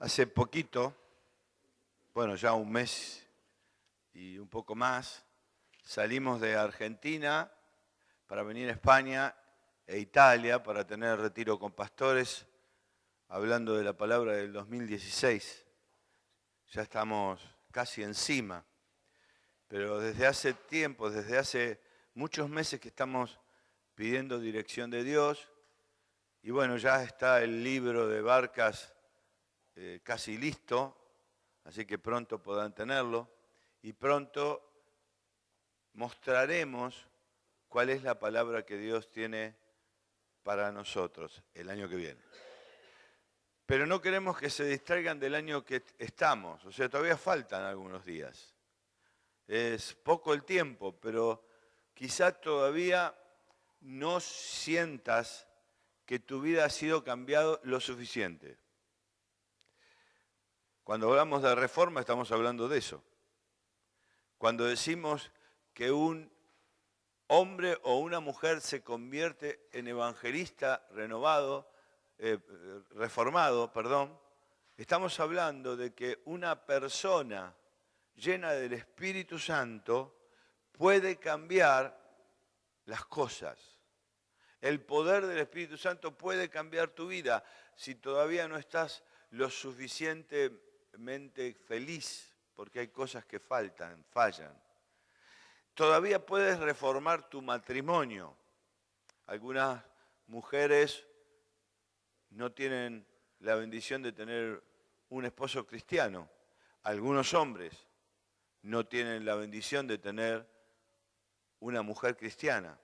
Hace poquito, bueno, ya un mes y un poco más, salimos de Argentina para venir a España e Italia para tener retiro con pastores, hablando de la palabra del 2016. Ya estamos casi encima, pero desde hace tiempo, desde hace muchos meses que estamos pidiendo dirección de Dios, y bueno, ya está el libro de Barcas casi listo, así que pronto podrán tenerlo, y pronto mostraremos cuál es la palabra que Dios tiene para nosotros el año que viene. Pero no queremos que se distraigan del año que estamos, o sea, todavía faltan algunos días. Es poco el tiempo, pero quizá todavía no sientas que tu vida ha sido cambiado lo suficiente. Cuando hablamos de reforma estamos hablando de eso. Cuando decimos que un hombre o una mujer se convierte en evangelista reformado, estamos hablando de que una persona llena del Espíritu Santo puede cambiar las cosas. El poder del Espíritu Santo puede cambiar tu vida si todavía no estás lo suficientemente feliz, porque hay cosas que fallan. Todavía puedes reformar tu matrimonio. Algunas mujeres no tienen la bendición de tener un esposo cristiano. Algunos hombres no tienen la bendición de tener una mujer cristiana.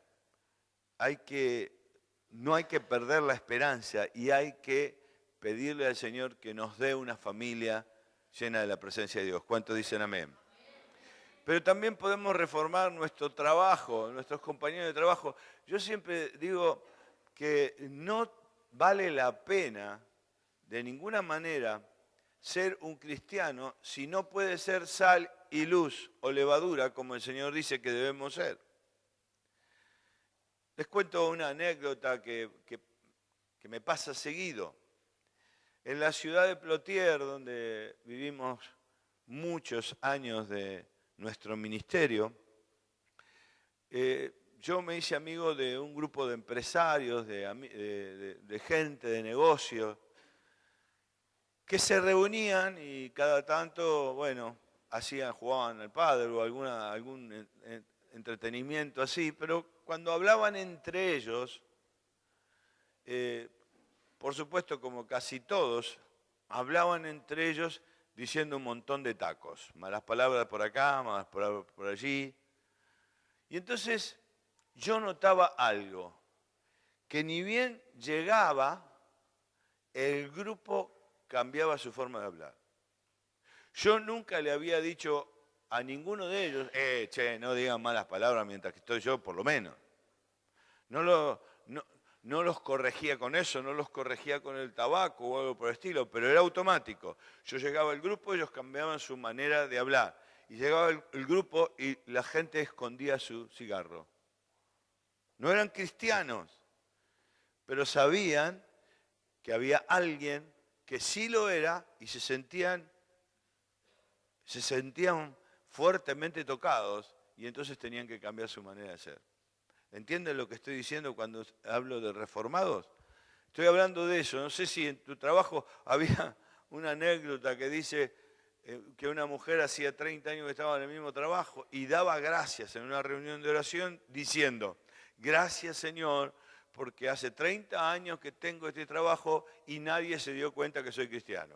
No hay que perder la esperanza y hay que pedirle al Señor que nos dé una familia llena de la presencia de Dios. ¿Cuántos dicen amén? Pero también podemos reformar nuestro trabajo, nuestros compañeros de trabajo. Yo siempre digo que no vale la pena de ninguna manera ser un cristiano si no puede ser sal y luz o levadura como el Señor dice que debemos ser. Les cuento una anécdota que me pasa seguido. En la ciudad de Plotier, donde vivimos muchos años de nuestro ministerio, yo me hice amigo de un grupo de empresarios, de gente de negocios, que se reunían y cada tanto, jugaban al pádel o algún entretenimiento así, pero cuando hablaban entre ellos, por supuesto como casi todos, hablaban entre ellos diciendo un montón de tacos, malas palabras por acá, malas palabras por allí. Y entonces yo notaba algo, que ni bien llegaba, el grupo cambiaba su forma de hablar. Yo nunca le había dicho a ninguno de ellos, no digan malas palabras mientras que estoy yo, por lo menos. No los corregía con eso, no los corregía con el tabaco o algo por el estilo, pero era automático. Yo llegaba al grupo, ellos cambiaban su manera de hablar. Y llegaba el grupo y la gente escondía su cigarro. No eran cristianos, pero sabían que había alguien que sí lo era y se sentían fuertemente tocados y entonces tenían que cambiar su manera de ser. ¿Entienden lo que estoy diciendo cuando hablo de reformados? Estoy hablando de eso. No sé si en tu trabajo había una anécdota que dice que una mujer hacía 30 años que estaba en el mismo trabajo y daba gracias en una reunión de oración diciendo, gracias Señor, porque hace 30 años que tengo este trabajo y nadie se dio cuenta que soy cristiano.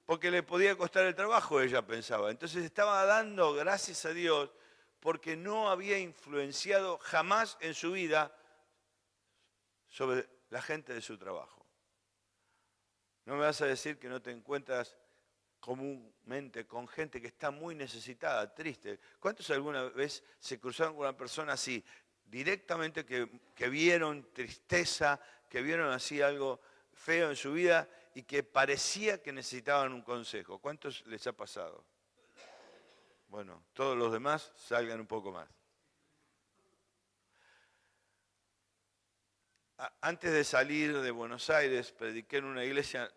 Porque le podía costar el trabajo, ella pensaba. Entonces estaba dando gracias a Dios porque no había influenciado jamás en su vida sobre la gente de su trabajo. No me vas a decir que no te encuentras comúnmente con gente que está muy necesitada, triste. ¿Cuántos alguna vez se cruzaron con una persona así, directamente que vieron tristeza, que vieron así algo feo en su vida y que parecía que necesitaban un consejo? ¿Cuántos les ha pasado? Bueno, todos los demás salgan un poco más. Antes de salir de Buenos Aires, prediqué en una iglesia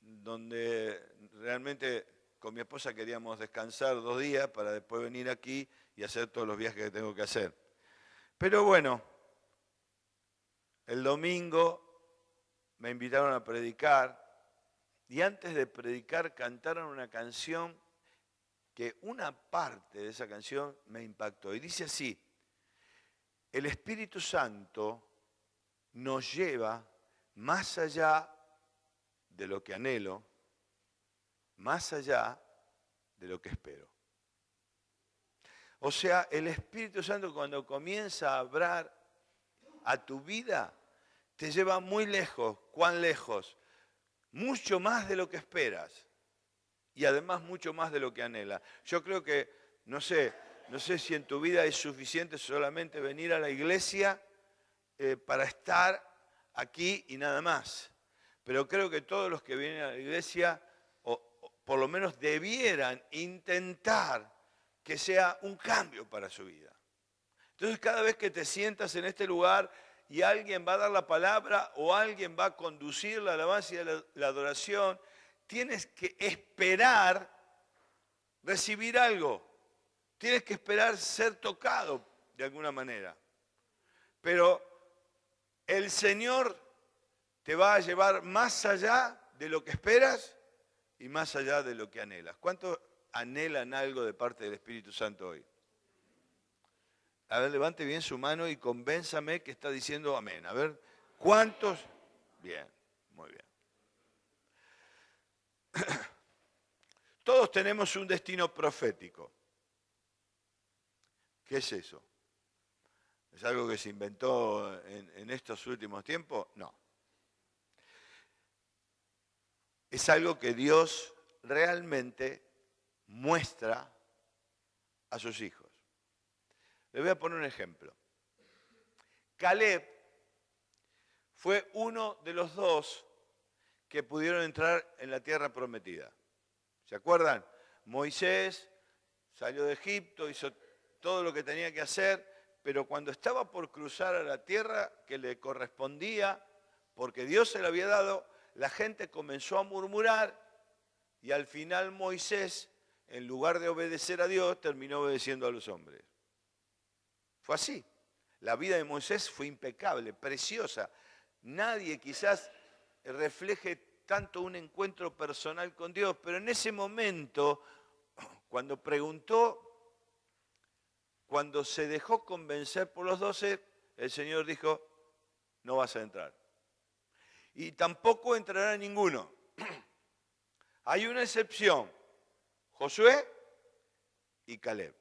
donde realmente con mi esposa queríamos descansar 2 días para después venir aquí y hacer todos los viajes que tengo que hacer. Pero bueno, el domingo me invitaron a predicar y antes de predicar cantaron una canción que una parte de esa canción me impactó. Y dice así: el Espíritu Santo nos lleva más allá de lo que anhelo, más allá de lo que espero. O sea, el Espíritu Santo cuando comienza a hablar a tu vida, te lleva muy lejos. ¿Cuán lejos? Mucho más de lo que esperas. Y además mucho más de lo que anhelas. Yo creo que, no sé si en tu vida es suficiente solamente venir a la iglesia para estar aquí y nada más. Pero creo que todos los que vienen a la iglesia, o por lo menos debieran intentar que sea un cambio para su vida. Entonces cada vez que te sientas en este lugar y alguien va a dar la palabra o alguien va a conducir la alabanza y la adoración, tienes que esperar recibir algo. Tienes que esperar ser tocado de alguna manera. Pero el Señor te va a llevar más allá de lo que esperas y más allá de lo que anhelas. ¿Cuántos anhelan algo de parte del Espíritu Santo hoy? A ver, levante bien su mano y convénzame que está diciendo amén. A ver, ¿cuántos? Bien, muy bien. Todos tenemos un destino profético. ¿Qué es eso? ¿Es algo que se inventó en estos últimos tiempos? No. Es algo que Dios realmente muestra a sus hijos. Les voy a poner un ejemplo. Caleb fue uno de los 2 que pudieron entrar en la tierra prometida. ¿Se acuerdan? Moisés salió de Egipto, hizo todo lo que tenía que hacer, pero cuando estaba por cruzar a la tierra que le correspondía, porque Dios se la había dado, la gente comenzó a murmurar y al final Moisés, en lugar de obedecer a Dios, terminó obedeciendo a los hombres. Fue así. La vida de Moisés fue impecable, preciosa. Nadie quizás refleje tanto un encuentro personal con Dios, pero en ese momento, cuando preguntó, cuando se dejó convencer por los 12, el Señor dijo, no vas a entrar. Y tampoco entrará ninguno. Hay una excepción, Josué y Caleb.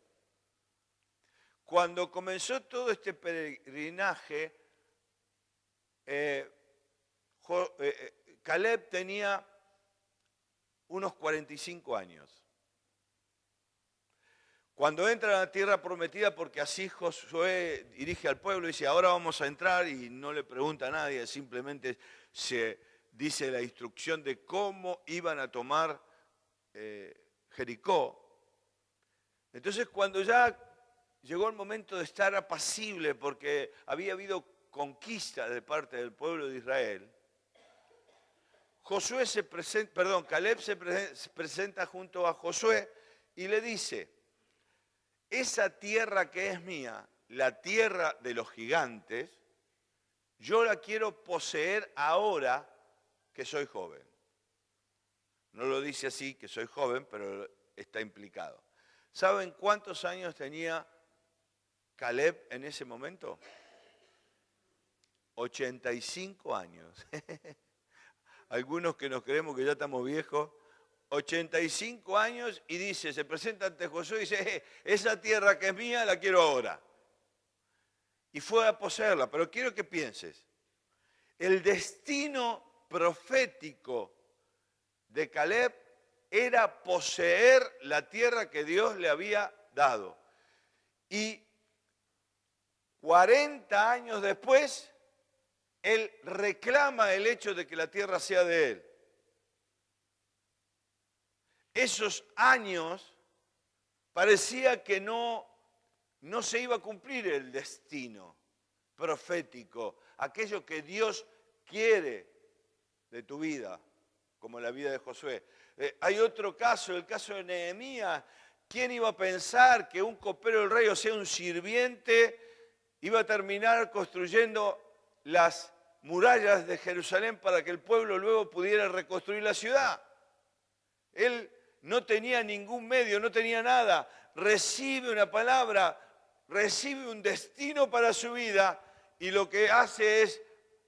Cuando comenzó todo este peregrinaje, Caleb tenía unos 45 años. Cuando entra a la tierra prometida, porque así Josué dirige al pueblo y dice, ahora vamos a entrar, y no le pregunta a nadie, simplemente se dice la instrucción de cómo iban a tomar Jericó. Entonces cuando ya llegó el momento de estar apacible, porque había habido conquista de parte del pueblo de Israel, Caleb se presenta junto a Josué y le dice, esa tierra que es mía, la tierra de los gigantes, yo la quiero poseer ahora que soy joven. No lo dice así, que soy joven, pero está implicado. ¿Saben cuántos años tenía Caleb en ese momento? 85 años. Algunos que nos creemos que ya estamos viejos, 85 años y dice, se presenta ante Josué y dice, esa tierra que es mía la quiero ahora. Y fue a poseerla, pero quiero que pienses, el destino profético de Caleb era poseer la tierra que Dios le había dado. Y 40 años después, él reclama el hecho de que la tierra sea de él. Esos años parecía que no se iba a cumplir el destino profético, aquello que Dios quiere de tu vida como la vida de Josué. Hay otro caso, el caso de Nehemías. ¿Quién iba a pensar que un copero del rey, o sea, un sirviente, iba a terminar construyendo las murallas de Jerusalén para que el pueblo luego pudiera reconstruir la ciudad? Él no tenía ningún medio, no tenía nada. Recibe una palabra, recibe un destino para su vida y lo que hace es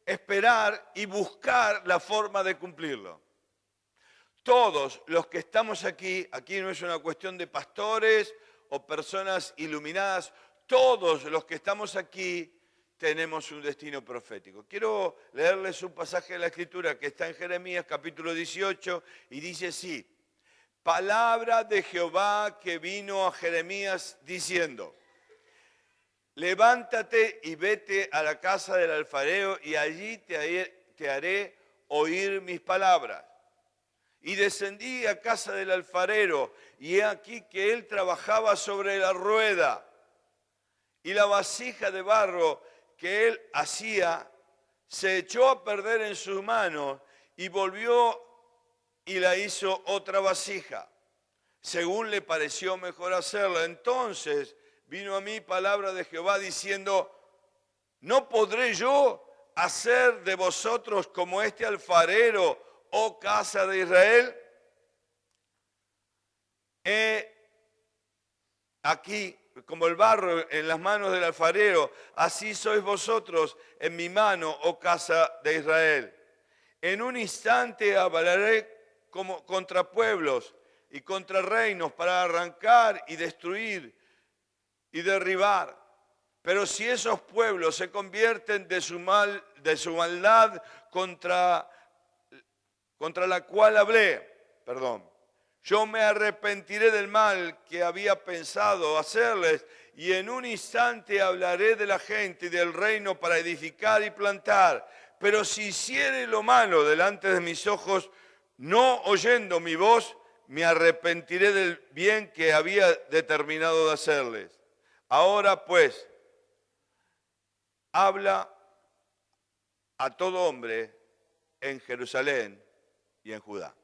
esperar y buscar la forma de cumplirlo. Todos los que estamos aquí no es una cuestión de pastores o personas iluminadas, todos los que estamos aquí tenemos un destino profético. Quiero leerles un pasaje de la Escritura que está en Jeremías capítulo 18 y dice así: palabra de Jehová que vino a Jeremías diciendo: levántate y vete a la casa del alfarero y allí te haré oír mis palabras. Y descendí a casa del alfarero, y he aquí que él trabajaba sobre la rueda, y la vasija de barro que él hacía se echó a perder en sus manos, y volvió y la hizo otra vasija, según le pareció mejor hacerla. Entonces vino a mí palabra de Jehová diciendo: ¿no podré yo hacer de vosotros como este alfarero, oh casa de Israel? Aquí, como el barro en las manos del alfarero, así sois vosotros en mi mano, oh casa de Israel. En un instante hablaré contra pueblos y contra reinos para arrancar y destruir y derribar. Pero si esos pueblos se convierten de su maldad contra la cual hablé, yo me arrepentiré del mal que había pensado hacerles, y en un instante hablaré de la gente y del reino para edificar y plantar. Pero si hiciere lo malo delante de mis ojos, no oyendo mi voz, me arrepentiré del bien que había determinado de hacerles. Ahora pues, habla a todo hombre en Jerusalén y en Judá.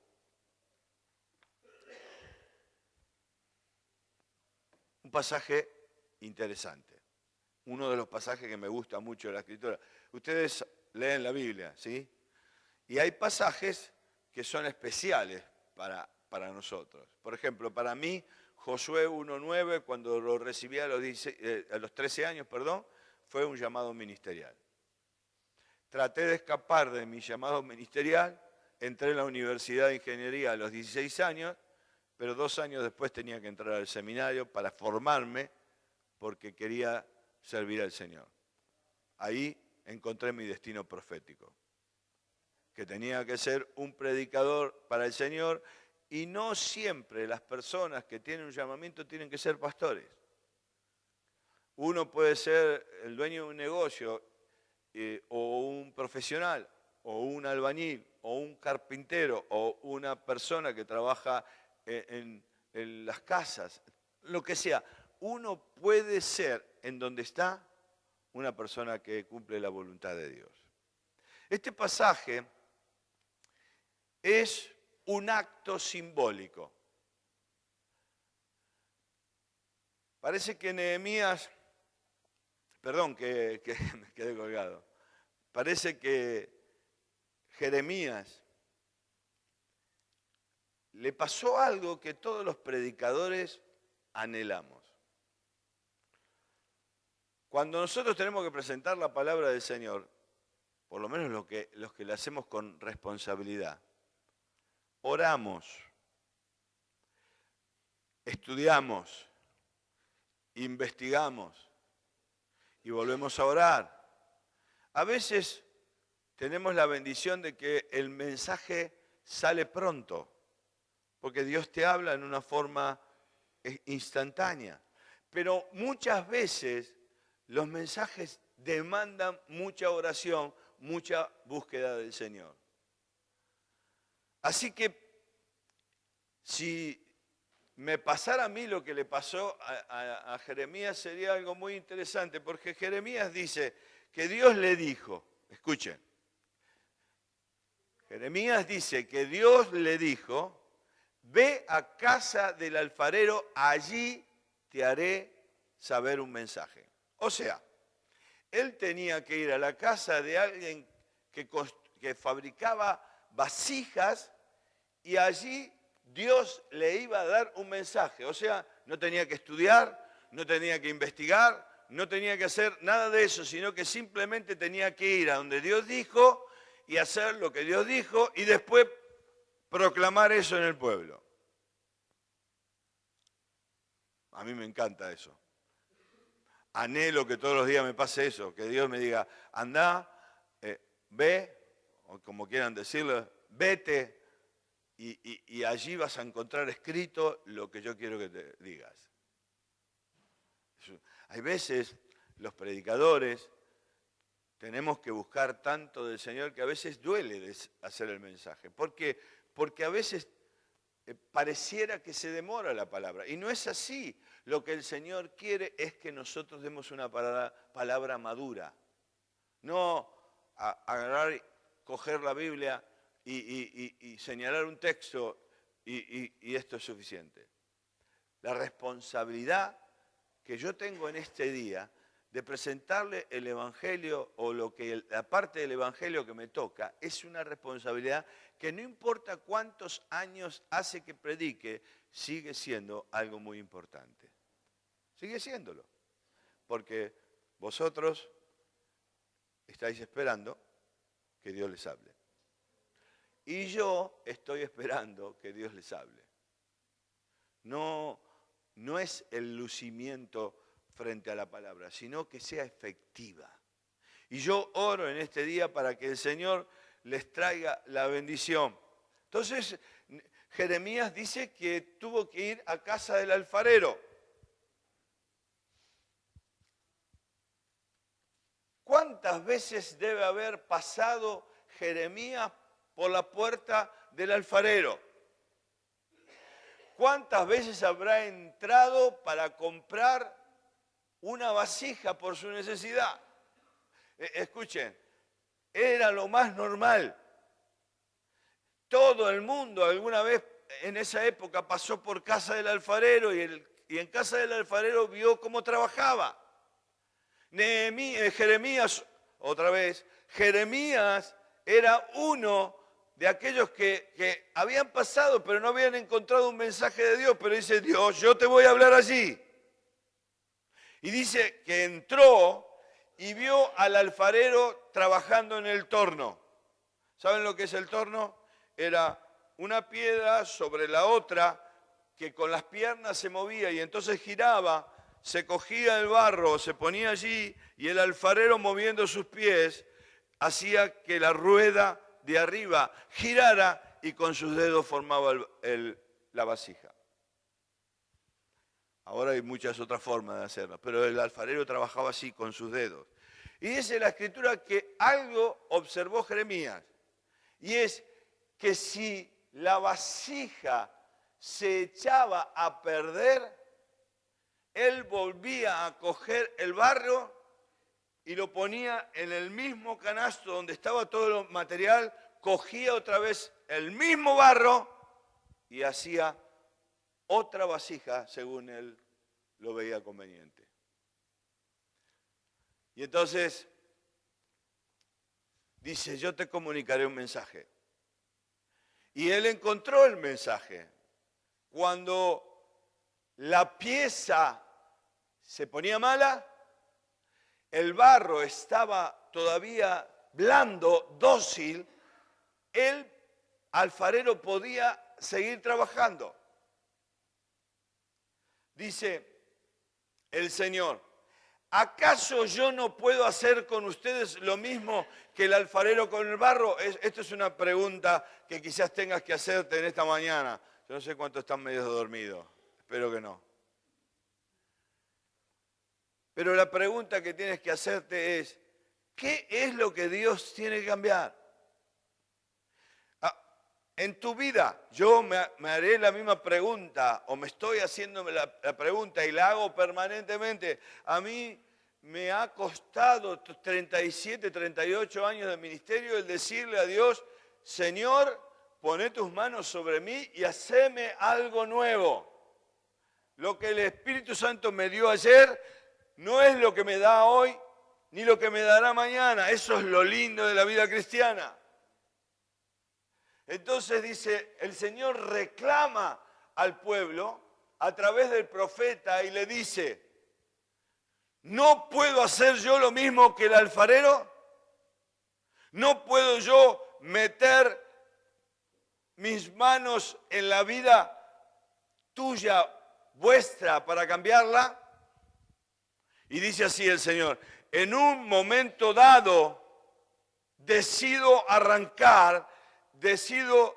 Un pasaje interesante, uno de los pasajes que me gusta mucho de la Escritura. Ustedes leen la Biblia, ¿sí? Y hay pasajes que son especiales para nosotros. Por ejemplo, para mí, Josué 1:9, cuando lo recibí a los 13 años, fue un llamado ministerial. Traté de escapar de mi llamado ministerial, entré en la Universidad de Ingeniería a los 16 años, pero 2 años después tenía que entrar al seminario para formarme porque quería servir al Señor. Ahí encontré mi destino profético, que tenía que ser un predicador para el Señor, y no siempre las personas que tienen un llamamiento tienen que ser pastores. Uno puede ser el dueño de un negocio, o un profesional, o un albañil, o un carpintero, o una persona que trabaja en las casas, lo que sea. Uno puede ser, en donde está, una persona que cumple la voluntad de Dios. Este pasaje es un acto simbólico. Parece que Nehemías, que me quedé colgado. Parece que Jeremías le pasó algo que todos los predicadores anhelamos. Cuando nosotros tenemos que presentar la palabra del Señor, por lo menos los que la hacemos con responsabilidad, oramos, estudiamos, investigamos y volvemos a orar. A veces tenemos la bendición de que el mensaje sale pronto, porque Dios te habla en una forma instantánea. Pero muchas veces los mensajes demandan mucha oración, mucha búsqueda del Señor. Así que si me pasara a mí lo que le pasó a Jeremías, sería algo muy interesante, porque Jeremías dice que Dios le dijo, escuchen, Jeremías dice que Dios le dijo, ve a casa del alfarero, allí te haré saber un mensaje. O sea, él tenía que ir a la casa de alguien que fabricaba vasijas y allí Dios le iba a dar un mensaje. O sea, no tenía que estudiar, no tenía que investigar, no tenía que hacer nada de eso, sino que simplemente tenía que ir a donde Dios dijo y hacer lo que Dios dijo y después proclamar eso en el pueblo. A mí me encanta eso. Anhelo que todos los días me pase eso, que Dios me diga, anda, ve, o como quieran decirlo, vete, y allí vas a encontrar escrito lo que yo quiero que te digas. Hay veces los predicadores tenemos que buscar tanto del Señor que a veces duele hacer el mensaje. ¿Por qué? Porque a veces pareciera que se demora la palabra. Y no es así. Lo que el Señor quiere es que nosotros demos una palabra madura. No agarrar, coger la Biblia y señalar un texto y esto es suficiente. La responsabilidad que yo tengo en este día de presentarle el Evangelio o la parte del Evangelio que me toca es una responsabilidad que no importa cuántos años hace que predique, sigue siendo algo muy importante. Sigue siéndolo. Porque vosotros estáis esperando que Dios les hable. Y yo estoy esperando que Dios les hable. No es el lucimiento frente a la palabra, sino que sea efectiva. Y yo oro en este día para que el Señor les traiga la bendición. Entonces, Jeremías dice que tuvo que ir a casa del alfarero. ¿Cuántas veces debe haber pasado Jeremías por la puerta del alfarero? ¿Cuántas veces habrá entrado para comprar una vasija por su necesidad? Escuchen, era lo más normal. Todo el mundo alguna vez en esa época pasó por casa del alfarero y en casa del alfarero vio cómo trabajaba. Jeremías, otra vez, Jeremías era uno de aquellos que habían pasado pero no habían encontrado un mensaje de Dios, pero dice Dios, yo te voy a hablar allí. Y dice que entró y vio al alfarero trabajando en el torno. ¿Saben lo que es el torno? Era una piedra sobre la otra que con las piernas se movía y entonces giraba, se cogía el barro, se ponía allí y el alfarero moviendo sus pies hacía que la rueda de arriba girara y con sus dedos formaba la vasija. Ahora hay muchas otras formas de hacerlo, pero el alfarero trabajaba así con sus dedos. Y dice la Escritura que algo observó Jeremías, y es que si la vasija se echaba a perder, él volvía a coger el barro y lo ponía en el mismo canasto donde estaba todo el material, cogía otra vez el mismo barro y hacía otra vasija según él lo veía conveniente. Y entonces dice, yo te comunicaré un mensaje. Y él encontró el mensaje. Cuando la pieza se ponía mala, el barro estaba todavía blando, dócil, el alfarero podía seguir trabajando. Dice el Señor, ¿acaso yo no puedo hacer con ustedes lo mismo que el alfarero con el barro? Esto es una pregunta que quizás tengas que hacerte en esta mañana. Yo no sé cuántos están medio dormidos, espero que no. Pero la pregunta que tienes que hacerte es, ¿qué es lo que Dios tiene que cambiar? En tu vida, yo me haré la misma pregunta, o me estoy haciendo la pregunta y la hago permanentemente. A mí me ha costado 37, 38 años de ministerio el decirle a Dios, Señor, poné tus manos sobre mí y haceme algo nuevo. Lo que el Espíritu Santo me dio ayer no es lo que me da hoy, ni lo que me dará mañana. Eso es lo lindo de la vida cristiana. Entonces dice, el Señor reclama al pueblo a través del profeta y le dice, ¿no puedo hacer yo lo mismo que el alfarero? ¿No puedo yo meter mis manos en la vida tuya, vuestra, para cambiarla? Y dice así el Señor, en un momento dado decido arrancar, decido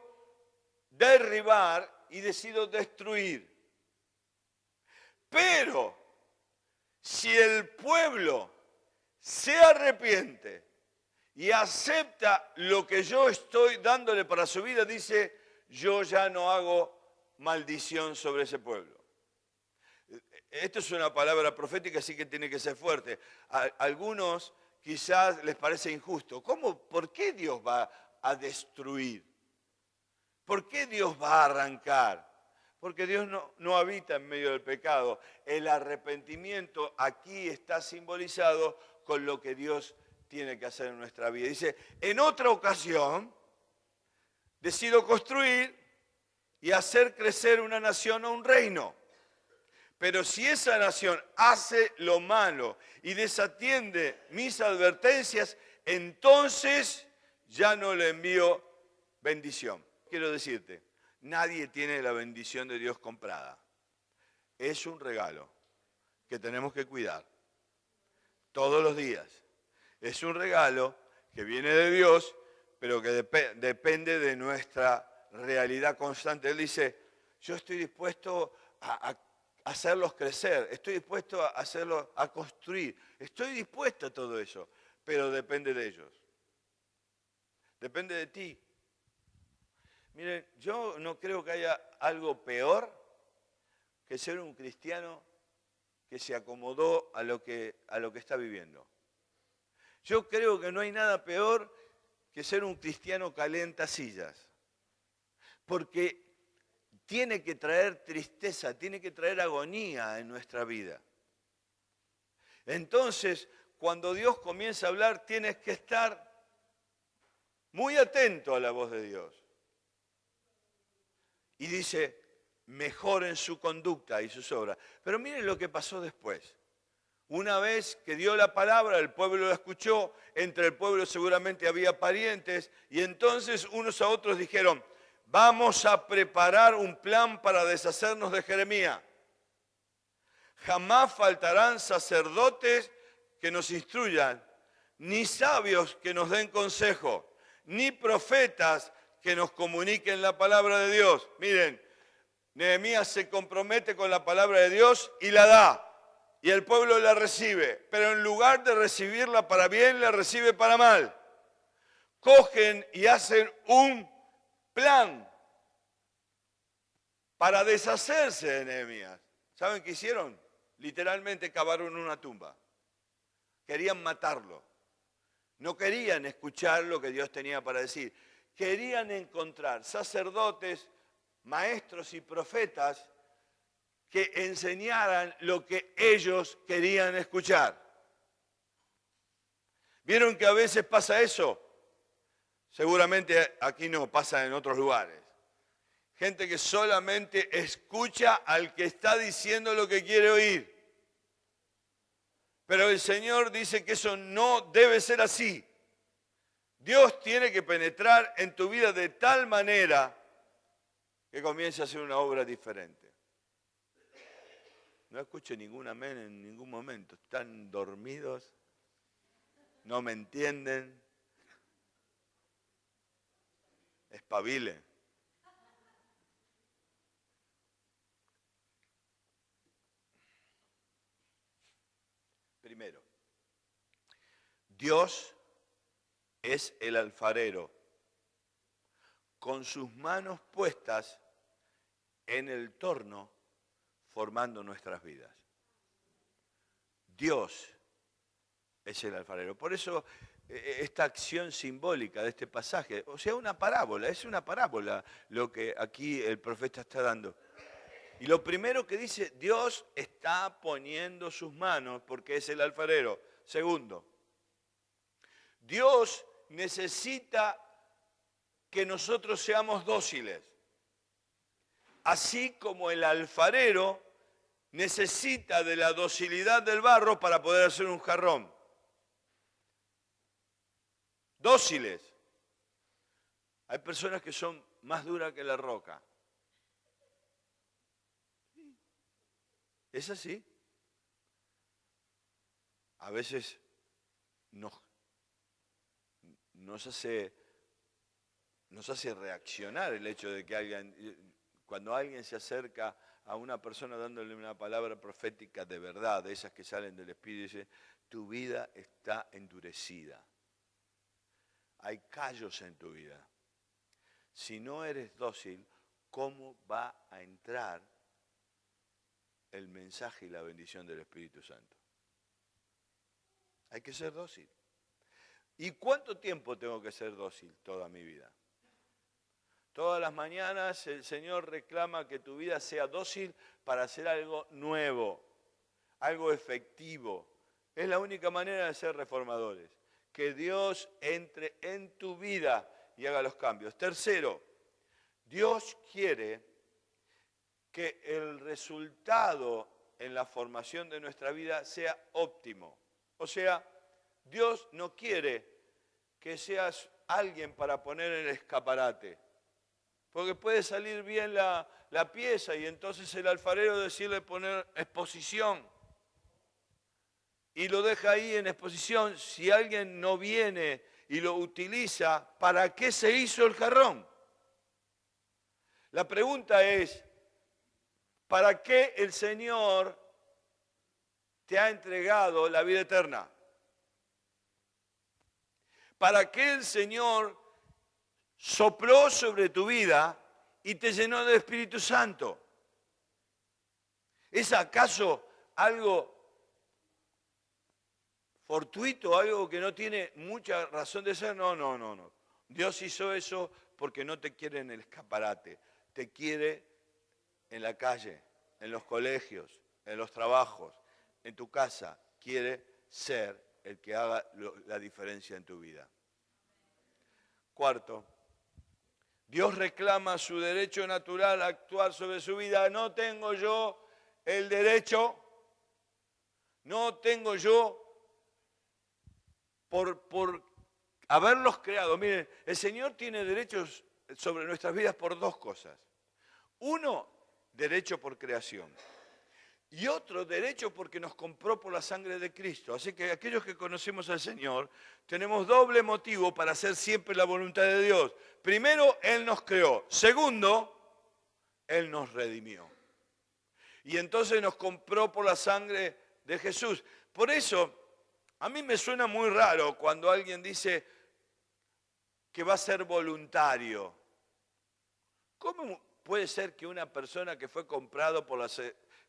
derribar y decido destruir. Pero si el pueblo se arrepiente y acepta lo que yo estoy dándole para su vida, dice, yo ya no hago maldición sobre ese pueblo. Esto es una palabra profética, así que tiene que ser fuerte. A algunos quizás les parece injusto. ¿Cómo? ¿Por qué Dios va a destruir? ¿Por qué Dios va a arrancar? Porque Dios no habita en medio del pecado. El arrepentimiento aquí está simbolizado con lo que Dios tiene que hacer en nuestra vida. Dice, en otra ocasión decido construir y hacer crecer una nación o un reino. Pero si esa nación hace lo malo y desatiende mis advertencias, entonces ya no le envío bendición. Quiero decirte, nadie tiene la bendición de Dios comprada. Es un regalo que tenemos que cuidar todos los días. Es un regalo que viene de Dios, pero que depende de nuestra realidad constante. Él dice, yo estoy dispuesto a hacerlos crecer, estoy dispuesto a hacerlos, a construir, estoy dispuesto a todo eso, pero depende de ellos. Depende de ti. Miren, yo no creo que haya algo peor que ser un cristiano que se acomodó a lo que está viviendo. Yo creo que no hay nada peor que ser un cristiano calentasillas, porque tiene que traer tristeza, tiene que traer agonía en nuestra vida. Entonces, cuando Dios comienza a hablar, tienes que estar muy atento a la voz de Dios. Y dice, mejoren su conducta y sus obras. Pero miren lo que pasó después. Una vez que dio la palabra, el pueblo la escuchó, entre el pueblo seguramente había parientes, y entonces unos a otros dijeron, vamos a preparar un plan para deshacernos de Jeremías. Jamás faltarán sacerdotes que nos instruyan, ni sabios que nos den consejo, ni profetas que nos comuniquen la palabra de Dios. Miren, Nehemías se compromete con la palabra de Dios y la da. Y el pueblo la recibe, pero en lugar de recibirla para bien, la recibe para mal. Cogen y hacen un plan para deshacerse de Nehemías. ¿Saben qué hicieron? Literalmente cavaron una tumba. Querían matarlo. No querían escuchar lo que Dios tenía para decir. Querían encontrar sacerdotes, maestros y profetas que enseñaran lo que ellos querían escuchar. ¿Vieron que a veces pasa eso? Seguramente aquí no, pasa en otros lugares. Gente que solamente escucha al que está diciendo lo que quiere oír. Pero el Señor dice que eso no debe ser así. Dios tiene que penetrar en tu vida de tal manera que comience a hacer una obra diferente. No escucho ningún amén en ningún momento. Están dormidos, no me entienden. Espabile. Primero, Dios es el alfarero, con sus manos puestas en el torno, formando nuestras vidas. Dios es el alfarero. Por eso esta acción simbólica de este pasaje. O sea, una parábola, es una parábola lo que aquí el profeta está dando. Y lo primero que dice, Dios está poniendo sus manos porque es el alfarero. Segundo, Dios necesita que nosotros seamos dóciles, así como el alfarero necesita de la docilidad del barro para poder hacer un jarrón. Dóciles. Hay personas que son más duras que la roca. ¿Es así? A veces nos hace reaccionar el hecho de que cuando alguien se acerca a una persona dándole una palabra profética de verdad, de esas que salen del Espíritu, y dice, tu vida está endurecida. Hay callos en tu vida. Si no eres dócil, ¿cómo va a entrar el mensaje y la bendición del Espíritu Santo? Hay que ser dócil. ¿Y cuánto tiempo tengo que ser dócil? Toda mi vida. Todas las mañanas el Señor reclama que tu vida sea dócil para hacer algo nuevo, algo efectivo. Es la única manera de ser reformadores. Que Dios entre en tu vida y haga los cambios. Tercero, Dios quiere que el resultado en la formación de nuestra vida sea óptimo. O sea, Dios no quiere que seas alguien para poner en el escaparate. Porque puede salir bien la pieza y entonces el alfarero decirle poner exposición. Y lo deja ahí en exposición. Si alguien no viene y lo utiliza, ¿para qué se hizo el jarrón? La pregunta es, ¿para qué el Señor te ha entregado la vida eterna? ¿Para qué el Señor sopló sobre tu vida y te llenó del Espíritu Santo? ¿Es acaso algo fortuito, algo que no tiene mucha razón de ser? No. Dios hizo eso porque no te quiere en el escaparate, te quiere en la calle, en los colegios, en los trabajos, en tu casa. Quiere ser el que haga la diferencia en tu vida. Cuarto, Dios reclama su derecho natural a actuar sobre su vida. No tengo yo el derecho, no tengo yo por haberlos creado. Miren, el Señor tiene derechos sobre nuestras vidas por dos cosas. Uno, derecho por creación. Y otro, derecho porque nos compró por la sangre de Cristo. Así que aquellos que conocemos al Señor, tenemos doble motivo para hacer siempre la voluntad de Dios. Primero, Él nos creó. Segundo, Él nos redimió. Y entonces nos compró por la sangre de Jesús. Por eso, a mí me suena muy raro cuando alguien dice que va a ser voluntario. ¿Cómo puede ser que una persona que fue comprado por la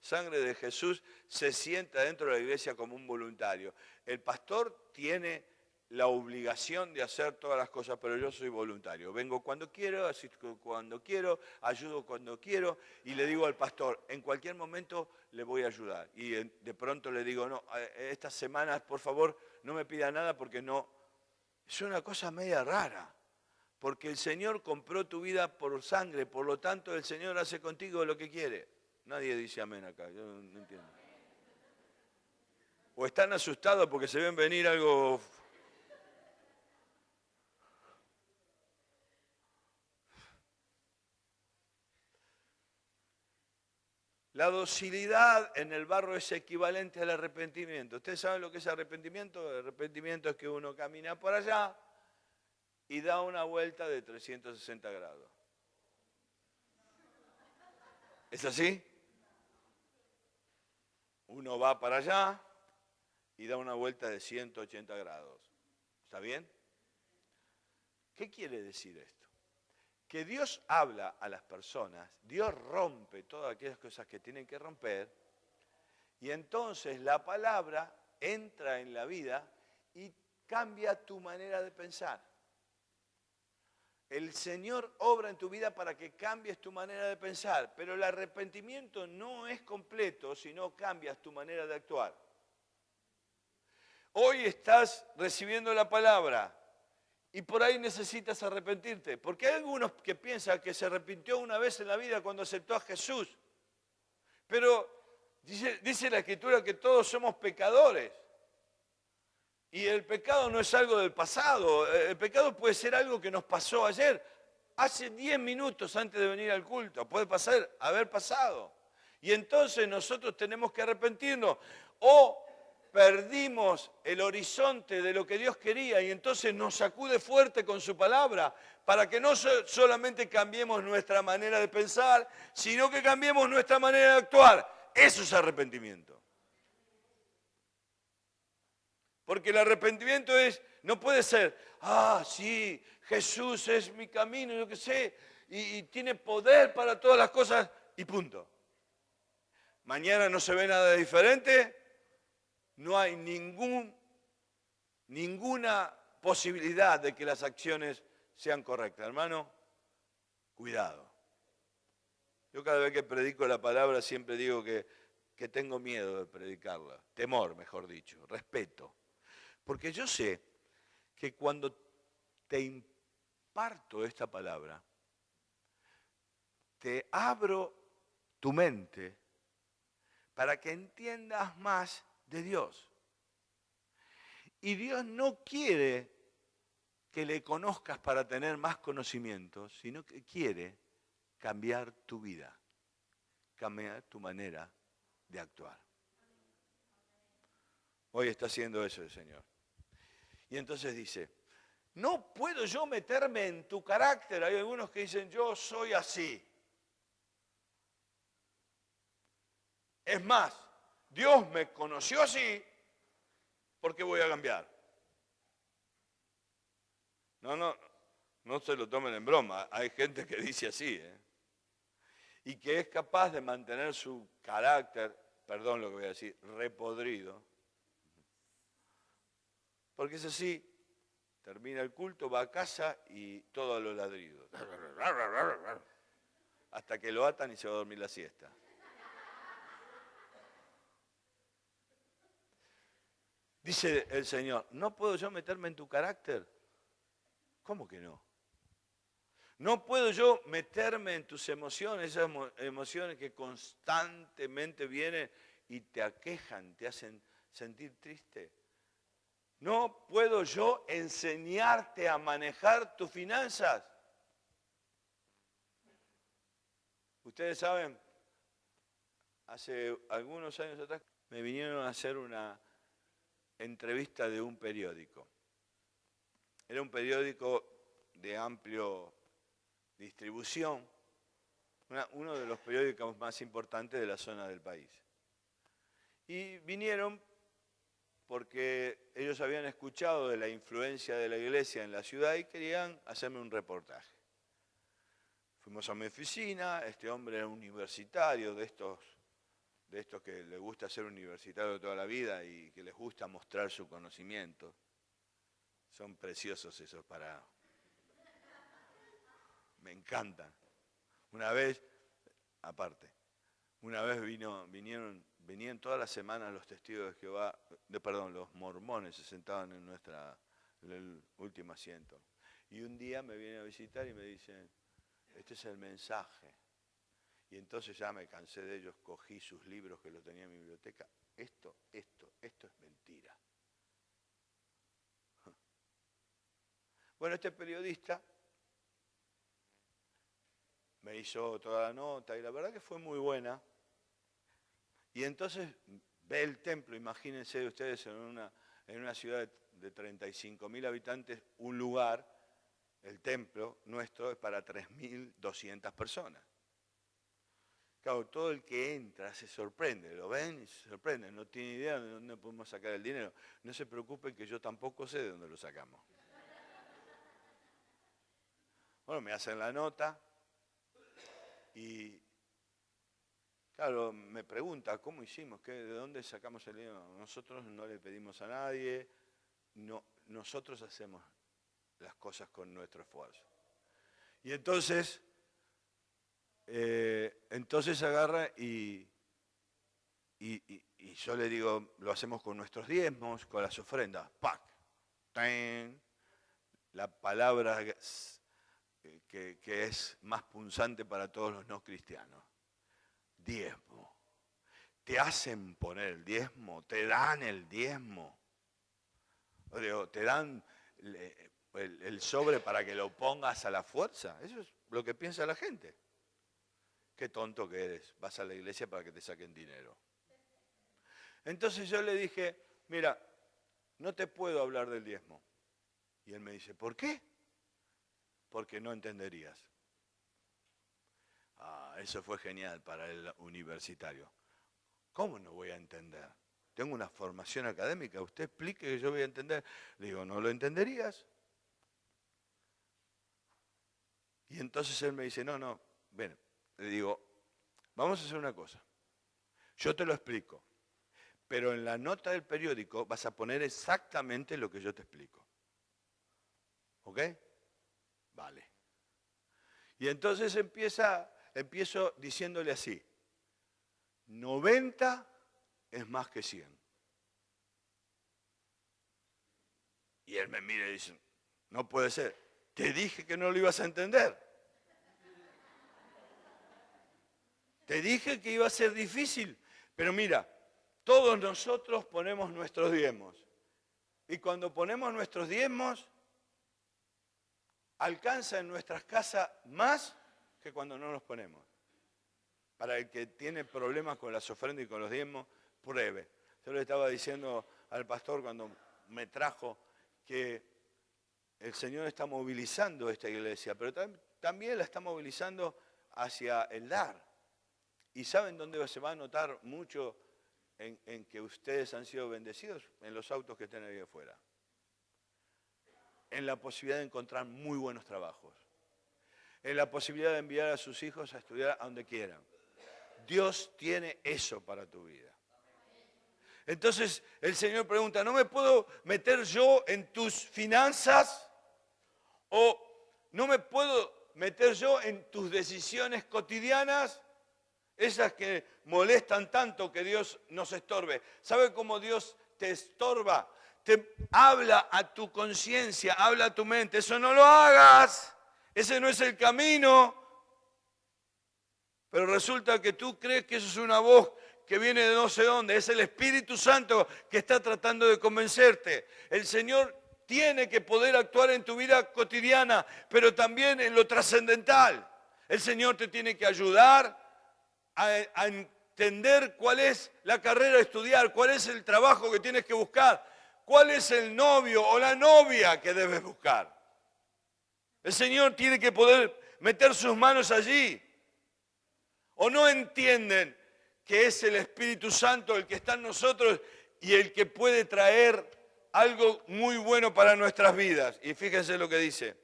sangre de Jesús se sienta dentro de la iglesia como un voluntario? El pastor tiene la obligación de hacer todas las cosas, pero yo soy voluntario. Vengo cuando quiero, asisto cuando quiero, ayudo cuando quiero y le digo al pastor, en cualquier momento le voy a ayudar. Y de pronto le digo, no, estas semanas por favor no me pida nada porque no. Es una cosa media rara. Porque el Señor compró tu vida por sangre, por lo tanto el Señor hace contigo lo que quiere. Nadie dice amén acá, yo no entiendo. O están asustados porque se ven venir algo. La docilidad en el barro es equivalente al arrepentimiento. ¿Ustedes saben lo que es arrepentimiento? El arrepentimiento es que uno camina por allá y da una vuelta de 360 grados. ¿Es así? Uno va para allá y da una vuelta de 180 grados. ¿Está bien? ¿Qué quiere decir esto? Que Dios habla a las personas, Dios rompe todas aquellas cosas que tienen que romper, y entonces la palabra entra en la vida y cambia tu manera de pensar. El Señor obra en tu vida para que cambies tu manera de pensar, pero el arrepentimiento no es completo si no cambias tu manera de actuar. Hoy estás recibiendo la palabra y por ahí necesitas arrepentirte, porque hay algunos que piensan que se arrepintió una vez en la vida cuando aceptó a Jesús, pero dice la Escritura que todos somos pecadores. Y el pecado no es algo del pasado, el pecado puede ser algo que nos pasó ayer, hace 10 minutos antes de venir al culto, puede haber pasado. Y entonces nosotros tenemos que arrepentirnos o perdimos el horizonte de lo que Dios quería y entonces nos sacude fuerte con su palabra para que no solamente cambiemos nuestra manera de pensar, sino que cambiemos nuestra manera de actuar. Eso es arrepentimiento. Porque el arrepentimiento no puede ser, sí, Jesús es mi camino, yo qué sé, y tiene poder para todas las cosas, y punto. Mañana no se ve nada diferente, no hay ninguna posibilidad de que las acciones sean correctas. Hermano, cuidado. Yo cada vez que predico la palabra siempre digo que tengo miedo de predicarla, temor, mejor dicho, respeto. Porque yo sé que cuando te imparto esta palabra, te abro tu mente para que entiendas más de Dios. Y Dios no quiere que le conozcas para tener más conocimientos, sino que quiere cambiar tu vida, cambiar tu manera de actuar. Hoy está haciendo eso el Señor. Y entonces dice, no puedo yo meterme en tu carácter. Hay algunos que dicen, yo soy así. Es más, Dios me conoció así, ¿por qué voy a cambiar? No se lo tomen en broma. Hay gente que dice así, y que es capaz de mantener su carácter, perdón lo que voy a decir, repodrido. Porque es así, termina el culto, va a casa y todo a los ladridos. Hasta que lo atan y se va a dormir la siesta. Dice el Señor, ¿no puedo yo meterme en tu carácter? ¿Cómo que no? No puedo yo meterme en tus emociones, esas emociones que constantemente vienen y te aquejan, te hacen sentir triste. No puedo yo enseñarte a manejar tus finanzas. Ustedes saben, hace algunos años atrás me vinieron a hacer una entrevista de un periódico. Era un periódico de amplio distribución, uno de los periódicos más importantes de la zona del país. Y vinieron porque ellos habían escuchado de la influencia de la iglesia en la ciudad y querían hacerme un reportaje. Fuimos a mi oficina, este hombre era universitario, de estos que les gusta ser universitario toda la vida y que les gusta mostrar su conocimiento. Son preciosos esos para... Me encantan. Una vez venían todas las semanas los testigos de Jehová, los mormones se sentaban en el último asiento. Y un día me vienen a visitar y me dicen, este es el mensaje. Y entonces ya me cansé de ellos, cogí sus libros que los tenía en mi biblioteca. Esto es mentira. Bueno, este periodista me hizo toda la nota y la verdad que fue muy buena. Y entonces ve el templo, imagínense ustedes en una ciudad de 35.000 habitantes, un lugar, el templo nuestro es para 3.200 personas. Claro, todo el que entra se sorprende, lo ven y se sorprenden, no tiene idea de dónde podemos sacar el dinero. No se preocupen que yo tampoco sé de dónde lo sacamos. Bueno, me hacen la nota y, claro, me pregunta, ¿cómo hicimos? ¿De dónde sacamos el dinero? Nosotros no le pedimos a nadie, no, nosotros hacemos las cosas con nuestro esfuerzo. Y entonces agarra y yo le digo, lo hacemos con nuestros diezmos, con las ofrendas. ¡Pac! ¡Ten! La palabra que es más punzante para todos los no cristianos. Diezmo. Te hacen poner el diezmo, te dan el diezmo. O te dan el sobre para que lo pongas a la fuerza. Eso es lo que piensa la gente. Qué tonto que eres. Vas a la iglesia para que te saquen dinero. Entonces yo le dije, mira, no te puedo hablar del diezmo. Y él me dice, ¿por qué? Porque no entenderías. Eso fue genial para el universitario. ¿Cómo no voy a entender? Tengo una formación académica, usted explique que yo voy a entender. Le digo, ¿no lo entenderías? Y entonces él me dice, no, ven. Le digo, vamos a hacer una cosa. Yo te lo explico, pero en la nota del periódico vas a poner exactamente lo que yo te explico. ¿Ok? Vale. Y entonces empiezo diciéndole así, 90 es más que 100. Y él me mira y dice, no puede ser, te dije que no lo ibas a entender. Te dije que iba a ser difícil, pero mira, todos nosotros ponemos nuestros diezmos. Y cuando ponemos nuestros diezmos, alcanza en nuestras casas más que cuando no los ponemos. Para el que tiene problemas con las ofrendas y con los diezmos, pruebe. Yo le estaba diciendo al pastor cuando me trajo que el Señor está movilizando esta iglesia, pero también la está movilizando hacia el dar. ¿Y saben dónde se va a notar mucho en que ustedes han sido bendecidos? En los autos que están ahí afuera. En la posibilidad de encontrar muy buenos trabajos. En la posibilidad de enviar a sus hijos a estudiar a donde quieran. Dios tiene eso para tu vida. Entonces el Señor pregunta, ¿no me puedo meter yo en tus finanzas? ¿O no me puedo meter yo en tus decisiones cotidianas? Esas que molestan tanto que Dios nos estorbe. ¿Sabe cómo Dios te estorba? Te habla a tu conciencia, habla a tu mente. Eso no lo hagas. Ese no es el camino. Pero resulta que tú crees que eso es una voz que viene de no sé dónde. Es el Espíritu Santo que está tratando de convencerte. El Señor tiene que poder actuar en tu vida cotidiana, pero también en lo trascendental. El Señor te tiene que ayudar a entender cuál es la carrera a estudiar, cuál es el trabajo que tienes que buscar, cuál es el novio o la novia que debes buscar. El Señor tiene que poder meter sus manos allí. ¿O no entienden que es el Espíritu Santo el que está en nosotros y el que puede traer algo muy bueno para nuestras vidas? Y fíjense lo que dice.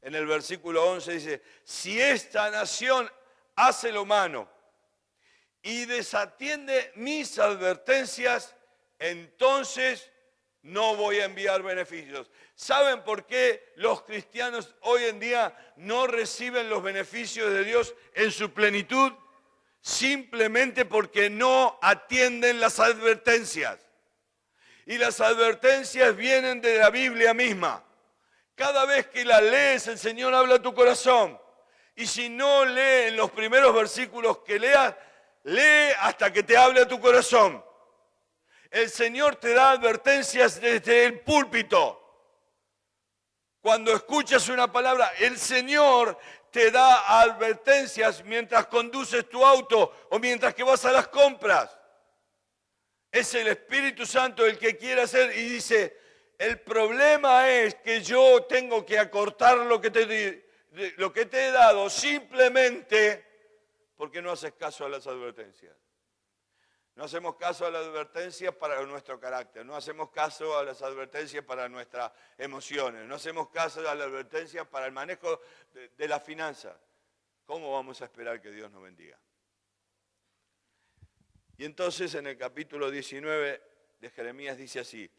En el versículo 11 dice, si esta nación hace lo malo y desatiende mis advertencias, entonces no voy a enviar beneficios. ¿Saben por qué los cristianos hoy en día no reciben los beneficios de Dios en su plenitud? Simplemente porque no atienden las advertencias. Y las advertencias vienen de la Biblia misma. Cada vez que la lees, el Señor habla a tu corazón. Y si no lee en los primeros versículos que leas, lee hasta que te hable a tu corazón. El Señor te da advertencias desde el púlpito. Cuando escuchas una palabra, el Señor te da advertencias mientras conduces tu auto o mientras que vas a las compras. Es el Espíritu Santo el que quiere hacer y dice, el problema es que yo tengo que acortar lo que te he dado simplemente porque no haces caso a las advertencias. No hacemos caso a las advertencias para nuestro carácter, no hacemos caso a las advertencias para nuestras emociones, no hacemos caso a las advertencias para el manejo de las finanzas. ¿Cómo vamos a esperar que Dios nos bendiga? Y entonces en el capítulo 19 de Jeremías dice así,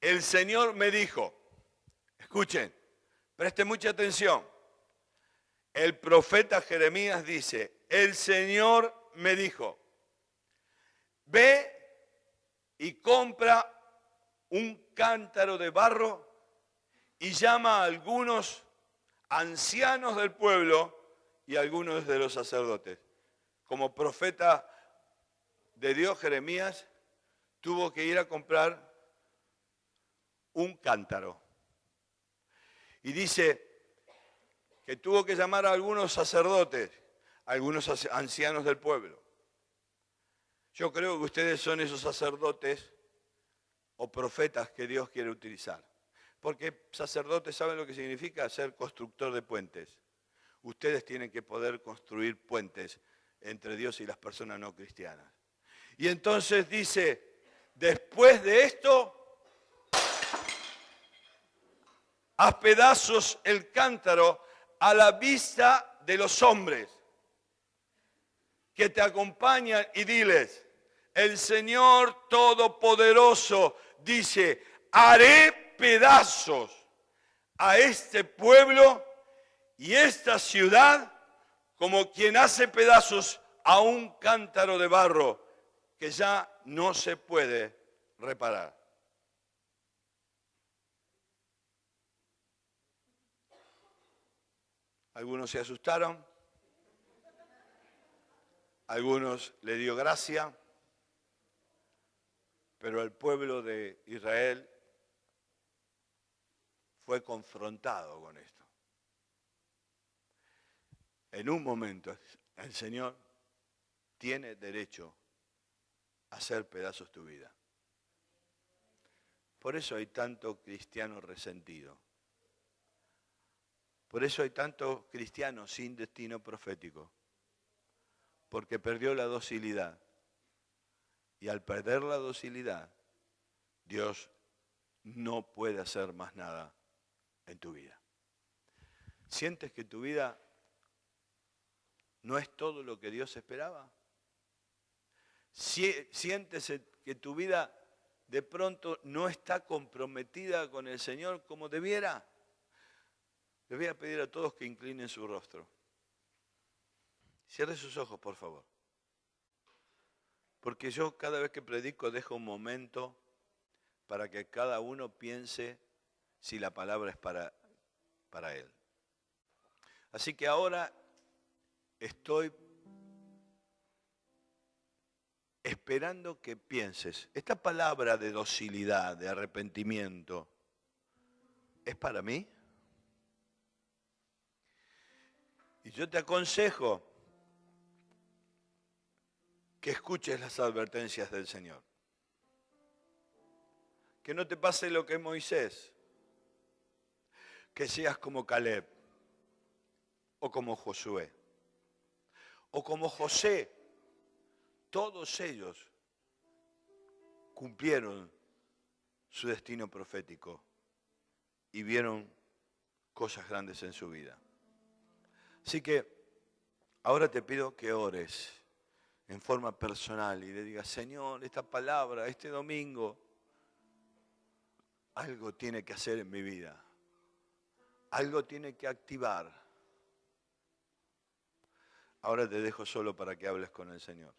el Señor me dijo, escuchen, presten mucha atención. El profeta Jeremías dice, el Señor me dijo, ve y compra un cántaro de barro y llama a algunos ancianos del pueblo y a algunos de los sacerdotes. Como profeta de Dios, Jeremías tuvo que ir a comprar un cántaro. Y dice que tuvo que llamar a algunos sacerdotes, a algunos ancianos del pueblo. Yo creo que ustedes son esos sacerdotes o profetas que Dios quiere utilizar. Porque sacerdotes saben lo que significa ser constructor de puentes. Ustedes tienen que poder construir puentes entre Dios y las personas no cristianas. Y entonces dice, después de esto, haz pedazos el cántaro a la vista de los hombres que te acompañan y diles, el Señor Todopoderoso dice, haré pedazos a este pueblo y esta ciudad como quien hace pedazos a un cántaro de barro que ya no se puede reparar. Algunos se asustaron, algunos le dio gracia, pero el pueblo de Israel fue confrontado con esto. En un momento el Señor tiene derecho a hacer pedazos tu vida. Por eso hay tanto cristiano resentido. Por eso hay tantos cristianos sin destino profético. Porque perdió la docilidad. Y al perder la docilidad, Dios no puede hacer más nada en tu vida. ¿Sientes que tu vida no es todo lo que Dios esperaba? ¿Sientes que tu vida de pronto no está comprometida con el Señor como debiera? Les voy a pedir a todos que inclinen su rostro. Cierre sus ojos, por favor. Porque yo cada vez que predico dejo un momento para que cada uno piense si la palabra es para él. Así que ahora estoy esperando que pienses. Esta palabra de docilidad, de arrepentimiento, ¿es para mí? Y yo te aconsejo que escuches las advertencias del Señor. Que no te pase lo que Moisés. Que seas como Caleb. O como Josué. O como José. Todos ellos cumplieron su destino profético y vieron cosas grandes en su vida. Así que ahora te pido que ores en forma personal y le digas, Señor, esta palabra, este domingo, algo tiene que hacer en mi vida. Algo tiene que activar. Ahora te dejo solo para que hables con el Señor.